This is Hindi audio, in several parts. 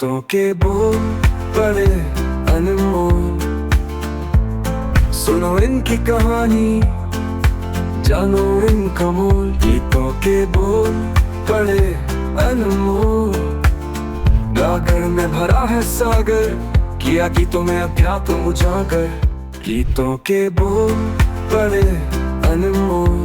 गीतों के बोल बड़े अनमोल, सुनो इनकी कहानी, जानो इनका मोल। गीतों के बोल बड़े अनमोल, गागर में भरा है सागर, किया गीतों में अध्यात्म उजागर। गीतों के बोल बड़े अनमोल।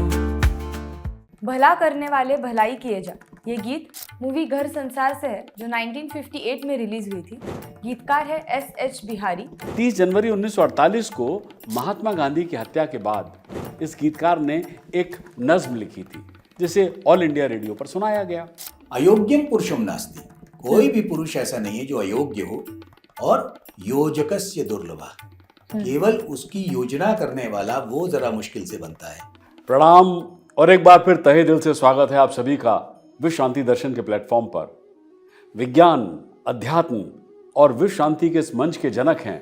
भला करने वाले भलाई किए जा, ये गीत मूवी घर संसार से है जो 1958 में रिलीज हुई थी। गीतकार है एस.एच. बिहारी। 30 जनवरी 1948 को महात्मा गांधी की हत्या के बाद इस गीतकार ने एक नज्म लिखी थी जिसे ऑल इंडिया रेडियो पर सुनाया गया। अयोग्यम पुरुषम नास्ति, कोई भी पुरुष ऐसा नहीं है जो अयोग्य हो, और योजकस्य दुर्लभा, केवल उसकी योजना करने वाला वो जरा मुश्किल से बनता है। प्रणाम और एक बार फिर तहे दिल से स्वागत है आप सभी का विश्व शांति दर्शन के प्लेटफॉर्म पर। विज्ञान, अध्यात्म और विश्व शांति के इस मंच के जनक हैं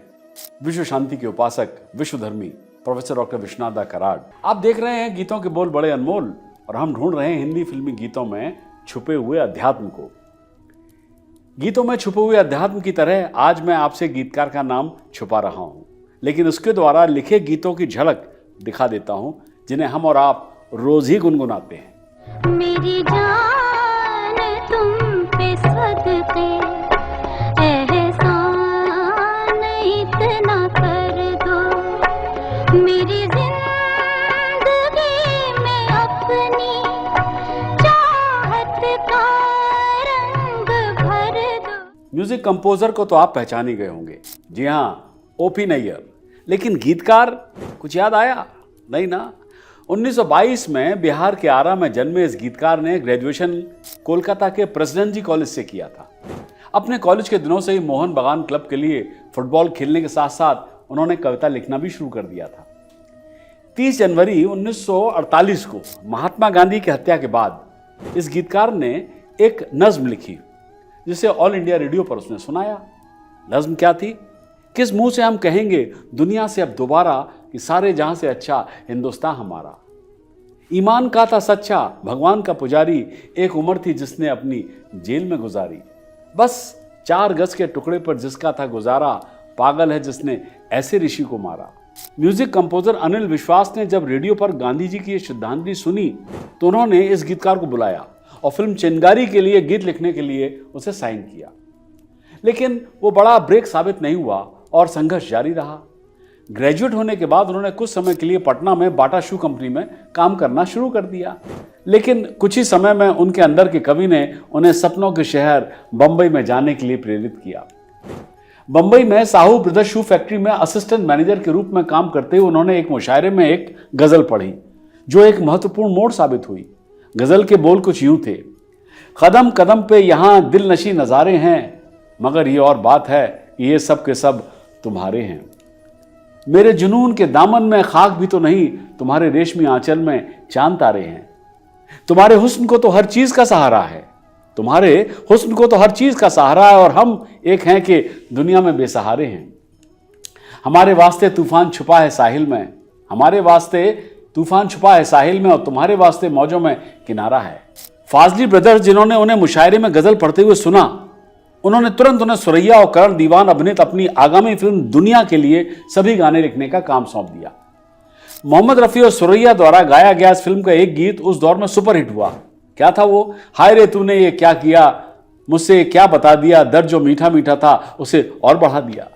विश्व शांति के उपासक, विश्वधर्मी प्रोफेसर डॉक्टर विश्वनाथ कराड़। आप देख रहे हैं गीतों के बोल बड़े अनमोल, और हम ढूंढ रहे हैं हिंदी फिल्मी गीतों में छुपे हुए अध्यात्म को। गीतों में छुपे हुए अध्यात्म की तरह आज मैं आपसे गीतकार का नाम छुपा रहा हूं, लेकिन उसके द्वारा लिखे गीतों की झलक दिखा देता हूं जिन्हें हम और आप रोज ही गुनगुनाते हैं। मेरी जान तुम पे सदके, एहसान इतना कर दो, मेरी जिंदगी में अपनी चाहत का रंग भर दो। म्यूजिक कंपोजर को तो आप पहचान ही गए होंगे, जी हाँ, ओपी नैयर। लेकिन गीतकार कुछ याद आया? नहीं ना। 1922 में बिहार के आरा में जन्मे इस गीतकार ने ग्रेजुएशन कोलकाता के प्रेसिडेंसी कॉलेज से किया था। अपने कॉलेज के दिनों से ही मोहन बागान क्लब के लिए फुटबॉल खेलने के साथ साथ उन्होंने कविता लिखना भी शुरू कर दिया था। 30 जनवरी 1948 को महात्मा गांधी की हत्या के बाद इस गीतकार ने एक नज्म लिखी जिसे ऑल इंडिया रेडियो पर उसने सुनाया। नज्म क्या थी? किस मुंह से हम कहेंगे दुनिया से अब दोबारा कि सारे जहां से अच्छा हिंदुस्तान हमारा। ईमान का था सच्चा, भगवान का पुजारी, एक उम्र थी जिसने अपनी जेल में गुजारी। बस 4 गज के टुकड़े पर जिसका था गुजारा, पागल है जिसने ऐसे ऋषि को मारा। म्यूजिक कंपोजर अनिल विश्वास ने जब रेडियो पर गांधी जी की ये श्रद्धांजलि सुनी तो उन्होंने इस गीतकार को बुलाया और फिल्म चिंगारी के लिए गीत लिखने के लिए उसे साइन किया। लेकिन वो बड़ा ब्रेक साबित नहीं हुआ और संघर्ष जारी रहा। ग्रेजुएट होने के बाद उन्होंने कुछ समय के लिए पटना में बाटा शू कंपनी में काम करना शुरू कर दिया, लेकिन कुछ ही समय में उनके अंदर के कवि ने उन्हें सपनों के शहर बंबई में जाने के लिए प्रेरित किया। बंबई में साहू ब्रदर्स शू फैक्ट्री में असिस्टेंट मैनेजर के रूप में काम करते हुए उन्होंने एक मुशायरे में एक गजल पढ़ी जो एक महत्वपूर्ण मोड़ साबित हुई। गजल के बोल कुछ यूं थे: कदम कदम पे यहाँ दिल नशी नज़ारे हैं, मगर ये और बात है कि ये सब के सब तुम्हारे हैं। मेरे जुनून के दामन में खाक भी तो नहीं, तुम्हारे रेशमी आंचल में चांद तारे हैं। तुम्हारे हुस्न को तो हर चीज का सहारा है, तुम्हारे हुस्न को तो हर चीज का सहारा है, और हम एक हैं कि दुनिया में बेसहारे हैं। हमारे वास्ते तूफान छुपा है साहिल में, हमारे वास्ते तूफान छुपा है साहिल में, और तुम्हारे वास्ते मौजों में किनारा है। फाजली ब्रदर्स जिन्होंने उन्हें मुशायरे में गजल पढ़ते हुए सुना, उन्होंने तुरंत उन्हें सुरैया और करण दीवान अभिनीत अपनी आगामी फिल्म दुनिया के लिए सभी गाने लिखने का काम सौंप दिया। मोहम्मद रफी और सुरैया द्वारा गाया गया इस फिल्म का एक गीत उस दौर में सुपरहिट हुआ। क्या था वो? हाय रे तूने ये क्या किया, मुझसे क्या बता दिया, दर्द जो मीठा मीठा था उसे और बढ़ा दिया।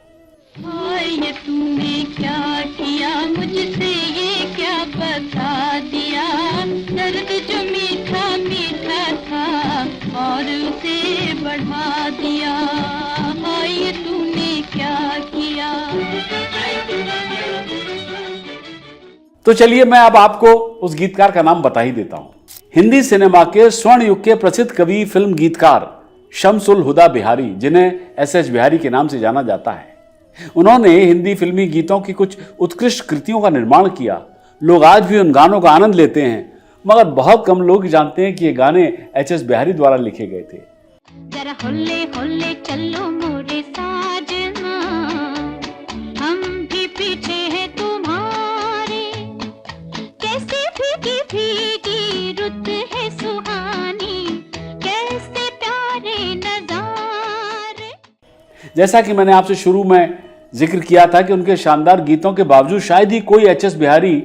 हाय ये तूने क्या किया, मुझसे ये क्या बता दिया, दर्द जो मीठा मीठा था और उसे बढ़ा दिया। हाय ये तूने क्या किया। तो चलिए मैं अब आपको उस गीतकार का नाम बता ही देता हूं। हिंदी सिनेमा के स्वर्ण युग के प्रसिद्ध कवि, फिल्म गीतकार शम्सुल हुदा बिहारी, जिन्हें एस.एच. बिहारी के नाम से जाना जाता है, उन्होंने हिंदी फिल्मी गीतों की कुछ उत्कृष्ट कृतियों का निर्माण किया। लोग आज भी उन गानों का आनंद लेते हैं, मगर बहुत कम लोग जानते हैं कि ये गाने एच.एस. बिहारी द्वारा लिखे गए थे। जरा होले होले चलो मोरे साजना, हम भी पीछे हैं तुम्हारे, कैसे भीगी भीगी रुत है सुहानी, कैसे प्यारे नजारे। जैसा कि मैंने आपसे शुरू में जिक्र किया था कि उनके शानदार गीतों के बावजूद शायद ही कोई एच एस बिहारी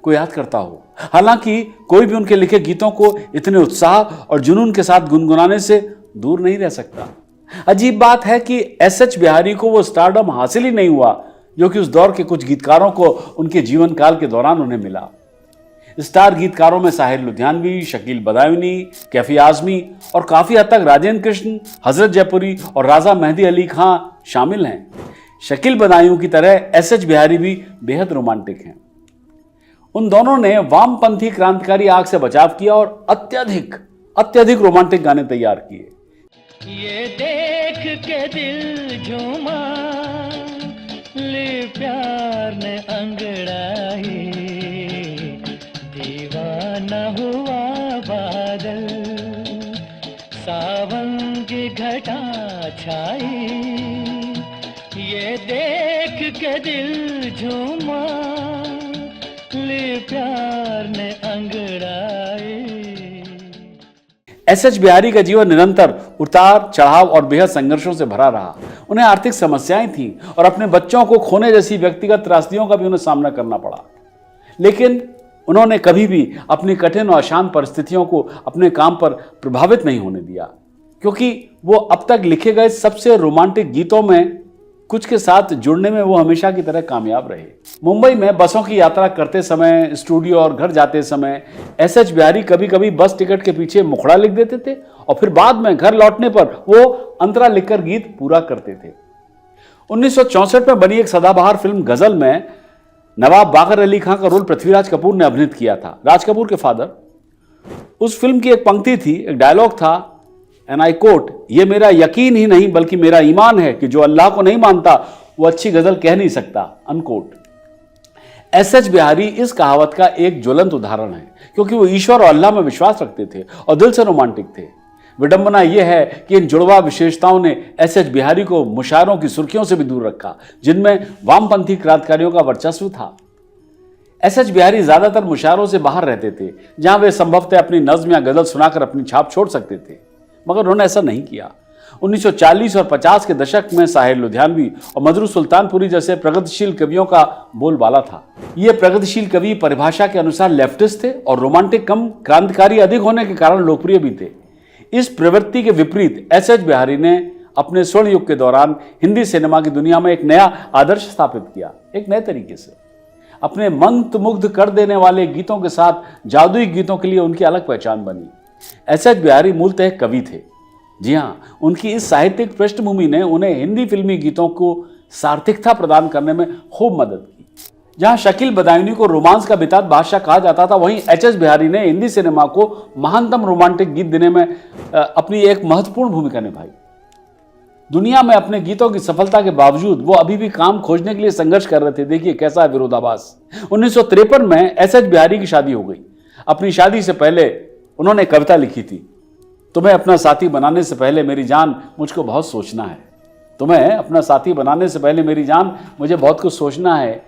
को याद करता हो। हालांकि कोई भी उनके लिखे गीतों को इतने उत्साह और जुनून के साथ गुनगुनाने से दूर नहीं रह सकता। अजीब बात है कि एस एच बिहारी को वो स्टारडम हासिल ही नहीं हुआ जो कि उस दौर के कुछ गीतकारों को उनके जीवन काल के दौरान उन्हें मिला। स्टार गीतकारों में साहिर लुधियानवी, शकील बदायूनी, कैफी आजमी और काफी हद तक राजेंद्र कृष्ण, हजरत जयपुरी और राजा मेहदी अली खां शामिल हैं। शकील बदायूं की तरह एस एच बिहारी भी बेहद रोमांटिक हैं। उन दोनों ने वामपंथी क्रांतिकारी आग से बचाव किया और अत्यधिक रोमांटिक गाने तैयार किए। ये देख के दिल झूमा, ले प्यार ने अंगड़ाई, दीवाना हुआ बादल, सावन की घटा छाई। ये देख के दिल झूमा, ले प्यार ने अंगड़ाई। एस एच बिहारी का जीवन निरंतर उतार चढ़ाव और बेहद संघर्षों से भरा रहा। उन्हें आर्थिक समस्याएं थीं और अपने बच्चों को खोने जैसी व्यक्तिगत त्रासदियों का भी उन्हें सामना करना पड़ा, लेकिन उन्होंने कभी भी अपनी कठिन और अशांत परिस्थितियों को अपने काम पर प्रभावित नहीं होने दिया, क्योंकि वो अब तक लिखे गए सबसे रोमांटिक गीतों में कुछ के साथ जुड़ने में वो हमेशा की तरह कामयाब रहे। मुंबई में बसों की यात्रा करते समय, स्टूडियो और घर जाते समय एस एच बिहारी कभी कभी बस टिकट के पीछे मुखड़ा लिख देते थे और फिर बाद में घर लौटने पर वो अंतरा लिखकर गीत पूरा करते थे। 1964 में बनी एक सदाबहार फिल्म गजल में नवाब बाकर अली खां का रोल पृथ्वीराज कपूर ने अभिनीत किया था, राज कपूर के फादर। उस फिल्म की एक पंक्ति थी, एक डायलॉग था, एंड आई कोट, ये मेरा यकीन ही नहीं बल्कि मेरा ईमान है कि जो अल्लाह को नहीं मानता वो अच्छी गजल कह नहीं सकता, अनकोट। एस एच बिहारी इस कहावत का एक ज्वलंत उदाहरण है, क्योंकि वो ईश्वर और अल्लाह में विश्वास रखते थे और दिल से रोमांटिक थे। विडंबना यह है कि इन जुड़वा विशेषताओं ने एस एच बिहारी को मुशायरों की सुर्खियों से भी दूर रखा, जिनमें वामपंथी क्रांतिकारियों का वर्चस्व था। एस एच बिहारी ज्यादातर मुशायरों से बाहर रहते थे, जहां वे संभवतः अपनी नज्म या गजल सुनाकर अपनी छाप छोड़ सकते थे, मगर उन्होंने ऐसा नहीं किया। 1940 और 50 के दशक में साहिर लुधियानवी और मजरू सुल्तानपुरी जैसे प्रगतिशील कवियों का बोलबाला था। ये प्रगतिशील कवि परिभाषा के अनुसार लेफ्टिस्ट थे और रोमांटिक कम क्रांतिकारी अधिक होने के कारण लोकप्रिय भी थे। इस प्रवृत्ति के विपरीत एस एच बिहारी ने अपने स्वर्ण युग के दौरान हिंदी सिनेमा की दुनिया में एक नया आदर्श स्थापित किया, एक नए तरीके से। अपने मंत्रमुग्ध कर देने वाले गीतों के साथ जादुई गीतों के लिए उनकी अलग पहचान बनी। एस एच बिहारी मूलतः कवि थे। जी हाँ, उनकी इस साहित्यिक पृष्ठभूमि ने उन्हें हिंदी फिल्मी गीतों को सार्थकता प्रदान करने में खूब मदद की। जहां शकील बदायूनी को रोमांस का बेताज बादशाह कहा जाता था, वहीं एच एस बिहारी ने हिंदी सिनेमा को महानतम रोमांटिक गीत देने में अपनी एक महत्वपूर्ण भूमिका निभाई। दुनिया में अपने गीतों की सफलता के बावजूद वो अभी भी काम खोजने के लिए संघर्ष कर रहे थे। देखिए कैसा है विरोधाभास। 1953 में एस एच बिहारी की शादी हो गई। अपनी शादी से पहले उन्होंने कविता लिखी थी, तुम्हें अपना साथी बनाने से पहले मेरी जान मुझको बहुत सोचना है। तुम्हें अपना साथी बनाने से पहले मेरी जान मुझे बहुत कुछ सोचना है।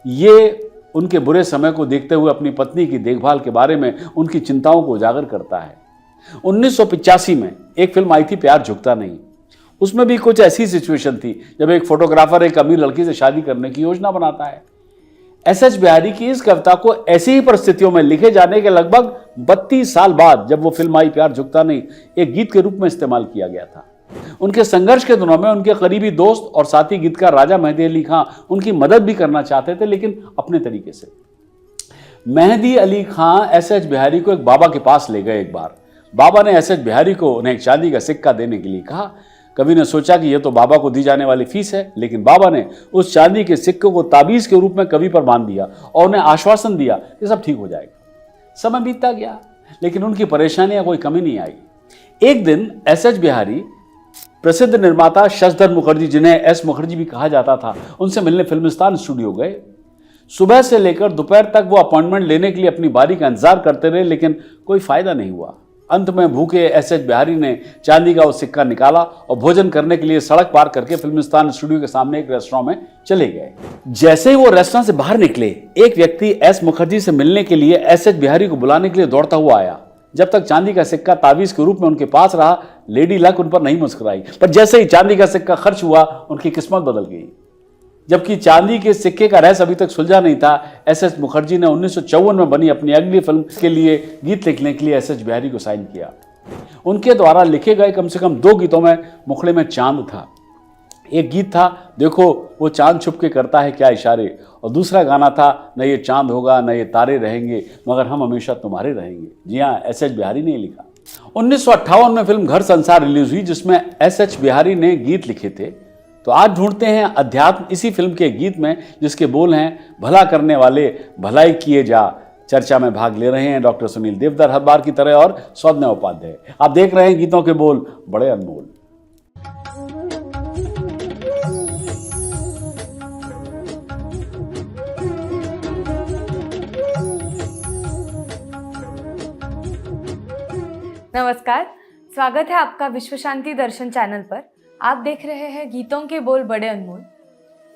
ये उनके बुरे समय को देखते हुए अपनी पत्नी की देखभाल के बारे में उनकी चिंताओं को उजागर करता है। 1985 में एक फिल्म आई थी, प्यार झुकता नहीं। उसमें भी कुछ ऐसी सिचुएशन थी जब एक फोटोग्राफर एक अमीर लड़की से शादी करने की योजना बनाता है। एस एच बिहारी की इस कविता को ऐसी ही परिस्थितियों में लिखे जाने के लगभग 32 साल बाद जब वो फिल्म आई प्यार झुकता नहीं, एक गीत के रूप में इस्तेमाल किया गया था। उनके संघर्ष के दिनों में उनके करीबी दोस्त और साथी गीतकार राजा मेहदी अली खां उनकी मदद भी करना चाहते थे, लेकिन अपने तरीके से। मेहदी अली खां एस एच बिहारी को एक बाबा के पास ले गए। एक बार बाबा ने एस एच बिहारी को उन्हें एक चांदी का सिक्का देने के लिए कहा। कवि ने सोचा कि यह तो बाबा को दी जाने वाली फीस है, लेकिन बाबा ने उस चांदी के सिक्के को ताबीज के रूप में कवि पर बांध दिया और उन्हें आश्वासन दिया कि सब ठीक हो जाएगा। समय बीतता गया, लेकिन उनकी परेशानियां कोई कमी नहीं आई। एक दिन एस एच बिहारी प्रसिद्ध निर्माता शशधर मुखर्जी, जिन्हें एस मुखर्जी भी कहा जाता था, उनसे मिलने फिल्मिस्तान स्टूडियो गए। सुबह से लेकर दोपहर तक वो अपॉइंटमेंट लेने के लिए अपनी बारी का इंतजार करते रहे, लेकिन कोई फायदा नहीं हुआ। अंत में भूखे एस एच बिहारी ने चांदी का वो सिक्का निकाला और भोजन करने के लिए सड़क पार करके फिल्मिस्तान स्टूडियो के सामने एक रेस्टोरेंट में चले गए। जैसे ही वो रेस्टोरेंट से बाहर निकले, एक व्यक्ति एस मुखर्जी से मिलने के लिए एस एच बिहारी को बुलाने के लिए दौड़ता हुआ आया। जब तक चांदी का सिक्का तावीज के रूप में उनके पास रहा, लेडी लक उन पर नहीं मुस्कुराई, पर जैसे ही चांदी का सिक्का खर्च हुआ, उनकी किस्मत बदल गई। जबकि चांदी के सिक्के का रहस्य अभी तक सुलझा नहीं था, एस.एस. मुखर्जी ने 1954 में बनी अपनी अगली फिल्म के लिए गीत लिखने के लिए एस.एच. बिहारी को साइन किया। उनके द्वारा लिखे गए कम से कम 2 गीतों में मुखड़े में चांद था। एक गीत था देखो वो चांद छुप के करता है क्या इशारे, और दूसरा गाना था न ये चांद होगा न ये तारे रहेंगे मगर हम हमेशा तुम्हारे रहेंगे। जी हाँ, एस.एच. बिहारी ने लिखा। 1958 में फिल्म घर संसार रिलीज हुई जिसमें एस.एच. बिहारी ने गीत लिखे थे। तो आज ढूंढते हैं अध्यात्म इसी फिल्म के गीत में, जिसके बोल हैं भला करने वाले भलाई किए जा। चर्चा में भाग ले रहे हैं डॉक्टर सुनील देवधर हर बार की तरह और सौम्या उपाध्याय। आप देख रहे हैं गीतों के बोल बड़े अनमोल। नमस्कार, स्वागत है आपका विश्व शांति दर्शन चैनल पर। आप देख रहे हैं गीतों के बोल बड़े अनमोल।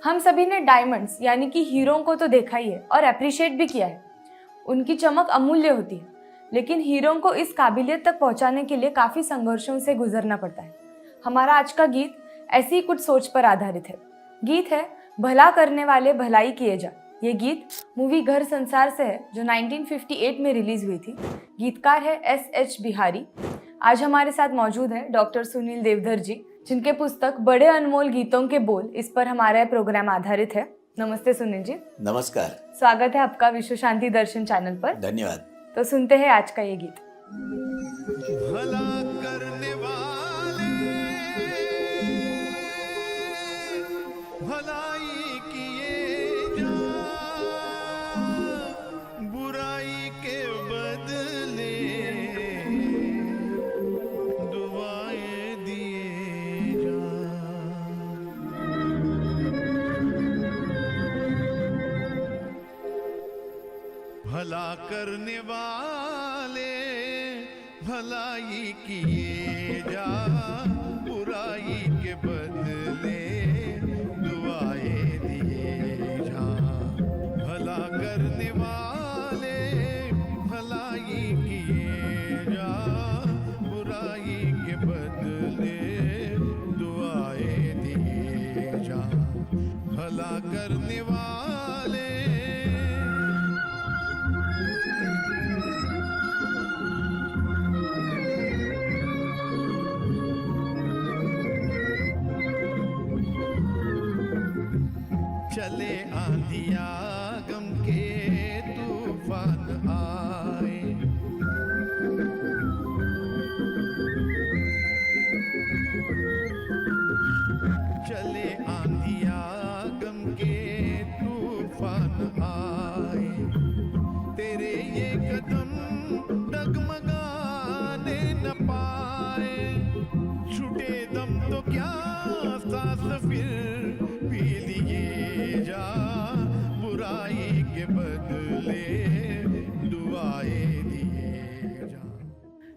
हम सभी ने डायमंड्स यानी कि हीरों को तो देखा ही है और अप्रिशिएट भी किया है। उनकी चमक अमूल्य होती है, लेकिन हीरों को इस काबिलियत तक पहुंचाने के लिए काफ़ी संघर्षों से गुजरना पड़ता है। हमारा आज का गीत ऐसी कुछ सोच पर आधारित है। गीत है भला करने वाले भलाई किए जा। ये गीत मूवी घर संसार से है जो 1958 में रिलीज हुई थी। गीतकार है एस.एच. बिहारी। आज हमारे साथ मौजूद है डॉक्टर सुनील देवधर जी, जिनके पुस्तक बड़े अनमोल गीतों के बोल, इस पर हमारा प्रोग्राम आधारित है। नमस्ते सुनील जी। नमस्कार। स्वागत है आपका विश्व शांति दर्शन चैनल पर। धन्यवाद। तो सुनते हैं आज का ये गीत। भला करने वाले भलाई किए जा, बुराई के बदले दुआएं दिए जा। भला करने वाले भलाई किए जा, बुराई के बदले दुआएं दिए जा। भला करने वाले भलाई किए जा, बुराई के बदले दुआएं दिए जा। भला करने वाले चले आंधिया गम के तूफान आए, चले आंधिया गम के तूफान आए, तेरे ये कदम डगमगाने न पाए। छूटे दम तो क्या सांस फिर पी लिए जा, बुराई के बदले दुआएं दिए जा।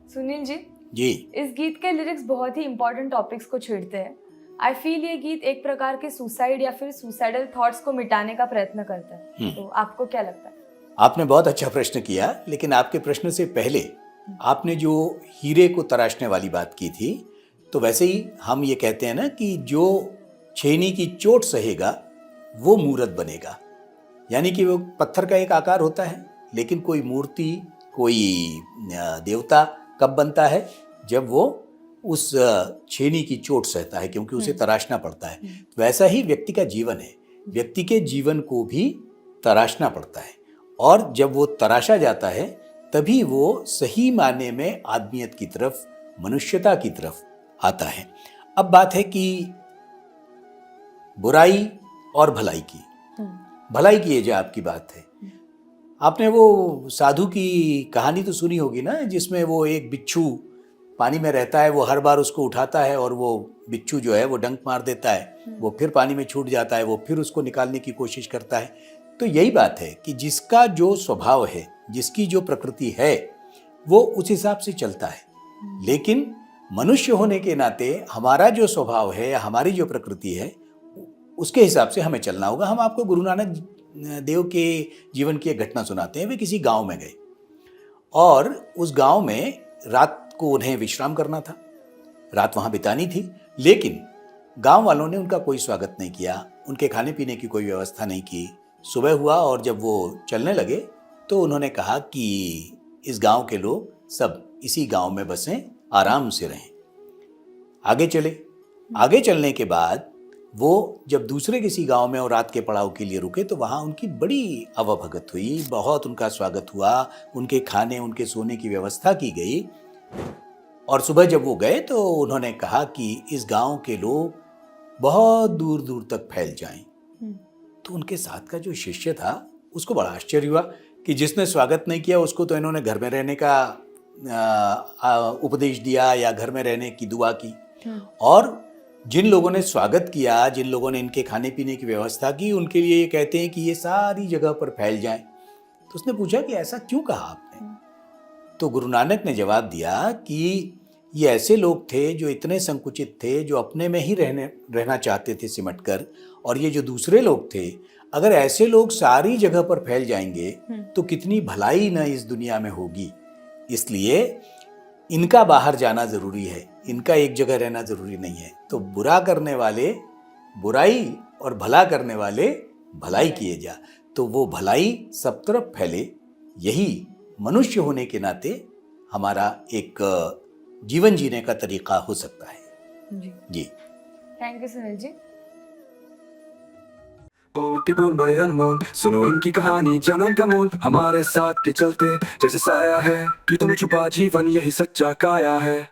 सुनील जी, इस गीत के लिरिक्स बहुत ही इंपॉर्टेंट टॉपिक्स को छेड़ते हैं। आई फील ये गीत एक प्रकार के सुसाइड या फिर सुसाइडल थॉट्स को मिटाने का प्रयत्न करता है। तो आपको क्या लगता है? आपने बहुत अच्छा प्रश्न किया, लेकिन आपके प्रश्न से पहले आपने जो हीरे को तराशने वाली बात की थी, तो वैसे ही हम ये कहते हैं ना कि जो छेनी की चोट सहेगा वो मूर्त बनेगा। यानी कि वो पत्थर का एक आकार होता है, लेकिन कोई मूर्ति, कोई देवता कब बनता है? जब वो उस छेनी की चोट सहता है, क्योंकि उसे तराशना पड़ता है। वैसा ही व्यक्ति का जीवन है। व्यक्ति के जीवन को भी तराशना पड़ता है, और जब वो तराशा जाता है तभी वो सही मायने में आदमियत की तरफ, मनुष्यता की तरफ आता है। अब बात है कि बुराई और भलाई की, भलाई किए जा आपकी बात है। आपने वो साधु की कहानी तो सुनी होगी ना, जिसमें वो एक बिच्छू पानी में रहता है, वो हर बार उसको उठाता है और वो बिच्छू जो है वो डंक मार देता है, वो फिर पानी में छूट जाता है, वो फिर उसको निकालने की कोशिश करता है। तो यही बात है कि जिसका जो स्वभाव है, जिसकी जो प्रकृति है, वो उस हिसाब से चलता है। लेकिन मनुष्य होने के नाते हमारा जो स्वभाव है, हमारी जो प्रकृति है, उसके हिसाब से हमें चलना होगा। हम आपको गुरु नानक देव के जीवन की एक घटना सुनाते हैं। वे किसी गांव में गए और उस गांव में रात को उन्हें विश्राम करना था, रात वहां बितानी थी। लेकिन गांव वालों ने उनका कोई स्वागत नहीं किया, उनके खाने पीने की कोई व्यवस्था नहीं की। सुबह हुआ और जब वो चलने लगे तो उन्होंने कहा कि इस गांव के लोग सब इसी गांव में बसें, आराम से रहें। आगे चले। आगे चलने के बाद वो जब दूसरे किसी गांव में और रात के पड़ाव के लिए रुके तो वहाँ उनकी बड़ी आवभगत हुई, बहुत उनका स्वागत हुआ, उनके खाने उनके सोने की व्यवस्था की गई। और सुबह जब वो गए तो उन्होंने कहा कि इस गांव के लोग बहुत दूर दूर तक फैल जाएं। तो उनके साथ का जो शिष्य था उसको बड़ा आश्चर्य हुआ कि जिसने स्वागत नहीं किया उसको तो इन्होंने घर में रहने का उपदेश दिया या घर में रहने की दुआ की, और जिन लोगों ने स्वागत किया, जिन लोगों ने इनके खाने पीने की व्यवस्था की, उनके लिए ये कहते हैं कि ये सारी जगह पर फैल जाएं। तो उसने पूछा कि ऐसा क्यों कहा आपने? तो गुरु नानक ने जवाब दिया कि ये ऐसे लोग थे जो इतने संकुचित थे, जो अपने में ही रहना चाहते थे सिमट कर, और ये जो दूसरे लोग थे, अगर ऐसे लोग सारी जगह पर फैल जाएंगे तो कितनी भलाई न इस दुनिया में होगी। इसलिए इनका बाहर जाना जरूरी है, इनका एक जगह रहना जरूरी नहीं है। तो बुरा करने वाले बुराई और भला करने वाले भलाई किए जा, तो वो भलाई सब तरफ फैले। यही मनुष्य होने के नाते हमारा एक जीवन जीने का तरीका हो सकता है। जी थैंक यू सुनील जी। ओटी बोल बड़े अनमोल, सुनो इनकी कहानी जन्म का मोल। हमारे साथ के चलते जैसे साया है, कि तुम छुपा जीवन यही सच्चा काया है।